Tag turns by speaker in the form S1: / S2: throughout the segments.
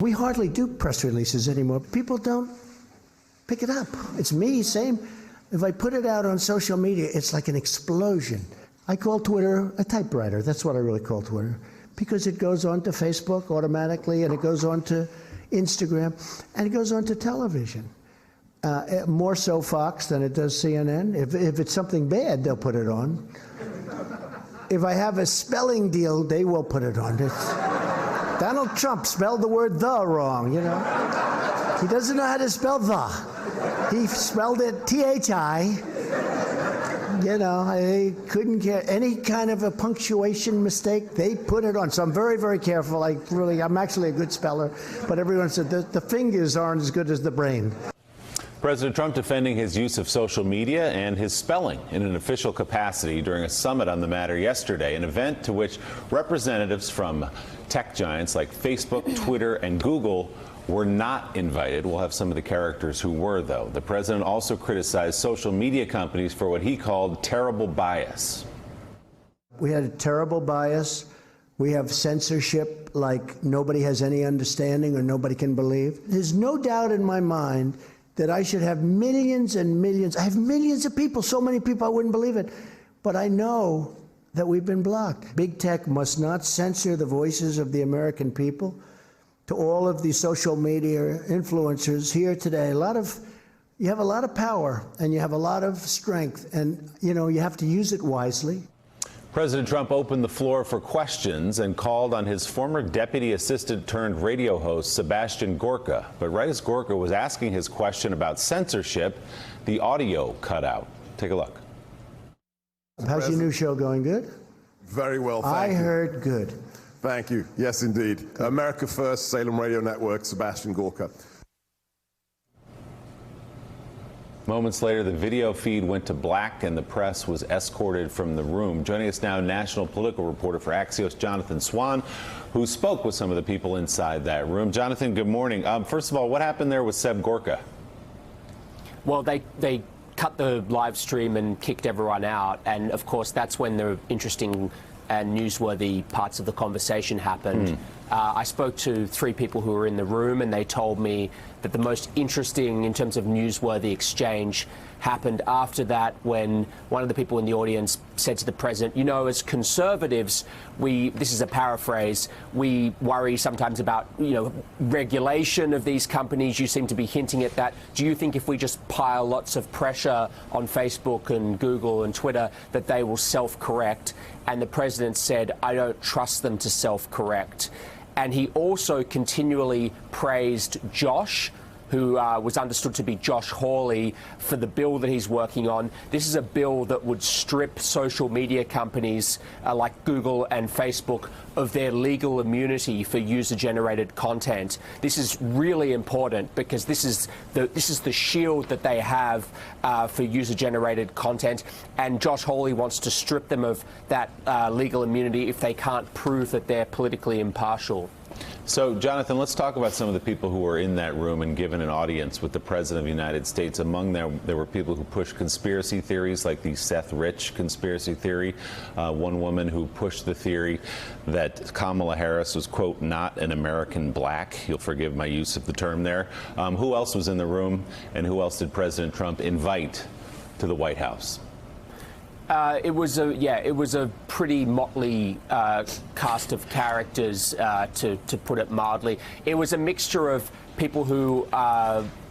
S1: We hardly do press releases anymore. People don't pick it up. It's me, same. If I put it out on social media, it's like an explosion. I call Twitter a typewriter. That's what I really call Twitter, because it goes on to Facebook automatically, and it goes on to Instagram, and it goes on to television. More so Fox than it does CNN. If it's something bad, they'll put it on. If I have a spelling deal, they will put it on. Donald Trump spelled the word "the" wrong, you know. He doesn't know how to spell "the." He spelled it T-H-I. You know, they couldn't get any kind of a punctuation mistake. They put it on. So I'm very, very careful. I'm actually a good speller. But everyone said the fingers aren't as good as the brain.
S2: President Trump defending his use of social media and his spelling in an official capacity during a summit on the matter yesterday, an event to which representatives from tech giants like Facebook, Twitter, and Google were not invited. We'll have some of the characters who were, though. The president also criticized social media companies for what he called terrible bias.
S1: We had a terrible bias. We have censorship like nobody has any understanding or nobody can believe. There's no doubt in my mind that I should have millions and millions. I have millions of people, so many people I wouldn't believe it. But I know that we've been blocked. Big tech must not censor the voices of the American people. To all of the social media influencers here today, you have a lot of power and you have a lot of strength, and you have to use it wisely.
S2: President Trump opened the floor for questions and called on his former deputy assistant turned radio host, Sebastian Gorka. But right as Gorka was asking his question about censorship, the audio cut out. Take a look.
S1: How's your new show going? Good?
S3: Very well, thank you.
S1: I heard good.
S3: Thank you. Yes, indeed. America First, Salem Radio Network, Sebastian Gorka.
S2: Moments later, the video feed went to black and the press was escorted from the room. Joining us now, national political reporter for Axios, Jonathan Swan, who spoke with some of the people inside that room. Jonathan, good morning. First of all, what happened there with Seb Gorka?
S4: Well, they cut the live stream and kicked everyone out. And, of course, that's when the interesting and newsworthy parts of the conversation happened. I spoke to 3 people who were in the room, and they told me that the most interesting, in terms of newsworthy exchange, happened after that, when one of the people in the audience said to the president, as conservatives, this is a paraphrase, we worry sometimes about, regulation of these companies. You seem to be hinting at that. Do you think if we just pile lots of pressure on Facebook and Google and Twitter that they will self-correct? And the president said, I don't trust them to self-correct. And he also continually praised Josh, who was understood to be Josh Hawley, for the bill that he's working on. This is a bill that would strip social media companies like Google and Facebook of their legal immunity for user-generated content. This is really important because this is the shield that they have for user-generated content, and Josh Hawley wants to strip them of that legal immunity if they can't prove that they're politically impartial.
S2: So, Jonathan, let's talk about some of the people who were in that room and given an audience with the President of the United States. Among them, there were people who pushed conspiracy theories like the Seth Rich conspiracy theory. One woman who pushed the theory that Kamala Harris was, quote, not an American black. You'll forgive my use of the term there. Who else was in the room, and who else did President Trump invite to the White House?
S4: It was a pretty motley cast of characters, to put it mildly. It was a mixture of people who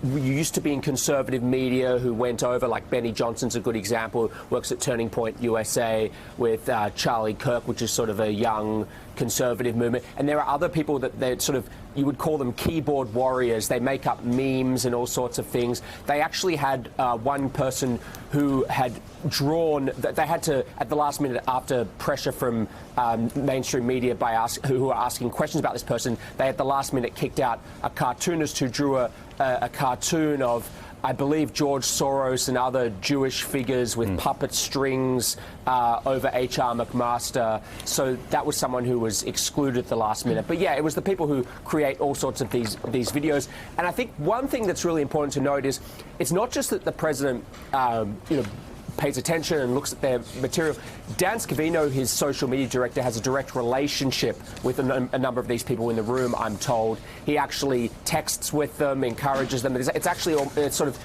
S4: used to be in conservative media who went over, like Benny Johnson's a good example, works at Turning Point USA with Charlie Kirk, which is sort of a young conservative movement. And there are other people that they're sort of, you would call them keyboard warriors. They make up memes and all sorts of things. They actually had one person who had drawn, they had to, at the last minute, after pressure from mainstream media who were asking questions about this person, they at the last minute kicked out a cartoonist who drew a cartoon of, I believe, George Soros and other Jewish figures with puppet strings over H.R. McMaster. So that was someone who was excluded at the last minute. But yeah, it was the people who create all sorts of these videos. And I think one thing that's really important to note is it's not just that the president, pays attention and looks at their material. Dan Scavino, his social media director, has a direct relationship with a number of these people in the room, I'm told. He actually texts with them, encourages them. It's actually sort of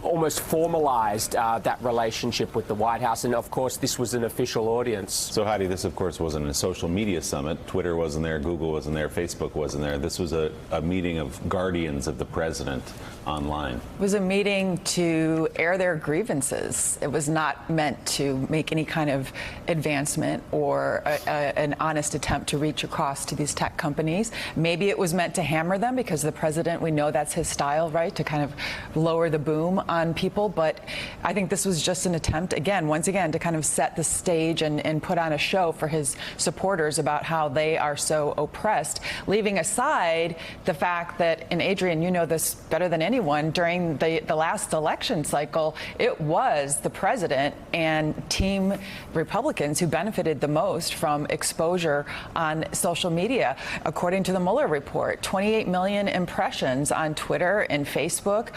S4: almost formalized that relationship with the White House. And of course, this was an official audience.
S2: So, Heidi, this, of course, wasn't a social media summit. Twitter wasn't there, Google wasn't there, Facebook wasn't there. This was a meeting of guardians of the president online.
S5: It was a meeting to air their grievances. It was not meant to make any kind of advancement or an honest attempt to reach across to these tech companies. Maybe it was meant to hammer them because the president, we know that's his style, right, to kind of lower the boom on people. But I think this was just an attempt, once again, to kind of set the stage and put on a show for his supporters about how they are so oppressed, leaving aside the fact that, and Adrian, you know this better than anyone, during the last election cycle, it was the president and team Republicans who benefited the most from exposure on social media. According to the Mueller report, 28 million impressions on Twitter and Facebook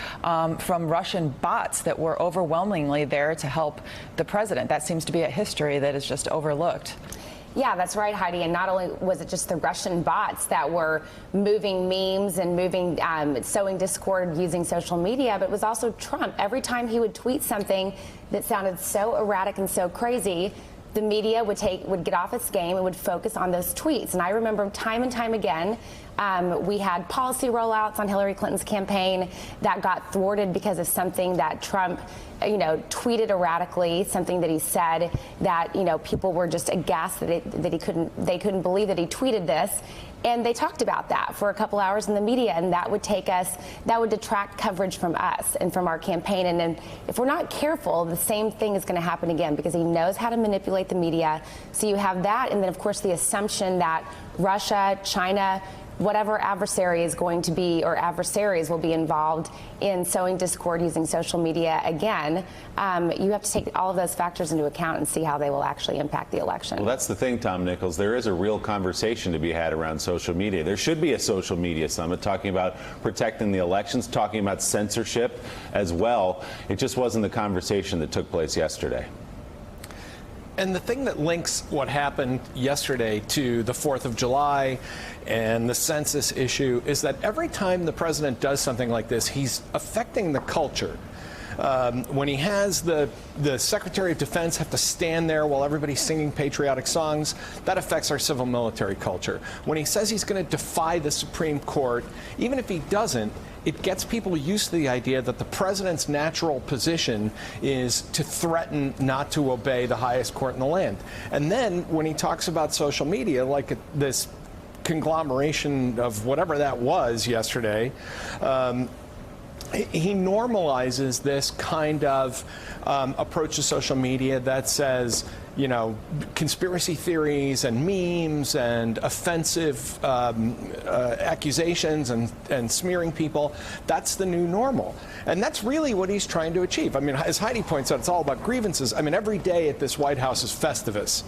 S5: from Russian bots that were overwhelmingly there to help the president. That seems to be a history that is just overlooked.
S6: Yeah, that's right, Heidi. And not only was it just the Russian bots that were moving memes and sowing discord using social media, but it was also Trump. Every time he would tweet something that sounded so erratic and so crazy, the media would get off its game and would focus on those tweets. And I remember time and time again, we had policy rollouts on Hillary Clinton's campaign that got thwarted because of something that Trump, tweeted erratically, something that he said that, people were just aghast that they couldn't believe that he tweeted this. And they talked about that for a couple hours in the media, and that would detract coverage from us and from our campaign. And then if we're not careful, the same thing is going to happen again because he knows how to manipulate the media. So you have that, and then of course the assumption that Russia, China, whatever adversary is going to be, or adversaries will be involved in sowing discord using social media again. You have to take all of those factors into account and see how they will actually impact the election.
S2: Well, that's the thing, Tom Nichols. There is a real conversation to be had around social media. There should be a social media summit talking about protecting the elections, talking about censorship as well. It just wasn't the conversation that took place yesterday.
S7: And the thing that links what happened yesterday to the 4th of July and the census issue is that every time the president does something like this, he's affecting the culture. When he has the Secretary of Defense have to stand there while everybody's singing patriotic songs, that affects our civil military culture. When he says he's going to defy the Supreme Court, even if he doesn't, it gets people used to the idea that the president's natural position is to threaten not to obey the highest court in the land. And then when he talks about social media, like this conglomeration of whatever that was yesterday, he normalizes this kind of approach to social media that says, conspiracy theories and memes and offensive accusations and smearing people. That's the new normal. And that's really what he's trying to achieve. I mean, as Heidi points out, it's all about grievances. I mean, every day at this White House is Festivus.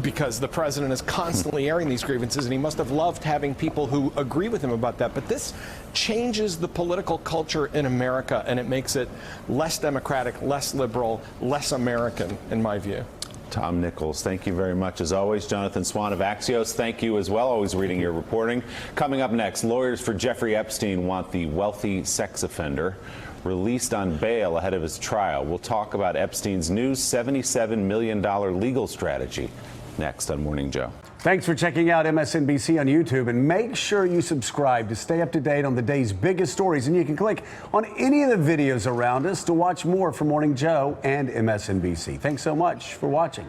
S7: Because the president is constantly airing these grievances, and he must have loved having people who agree with him about that. But this changes the political culture in America, and it makes it less democratic, less liberal, less American, in my view.
S2: Tom Nichols, thank you very much. As always, Jonathan Swan of Axios, thank you as well. Always reading your reporting. Coming up next, lawyers for Jeffrey Epstein want the wealthy sex offender released on bail ahead of his trial. We'll talk about Epstein's new $77 million legal strategy next on Morning Joe.
S8: Thanks for checking out MSNBC on YouTube, and make sure you subscribe to stay up to date on the day's biggest stories. And you can click on any of the videos around us to watch more from Morning Joe and MSNBC. Thanks so much for watching.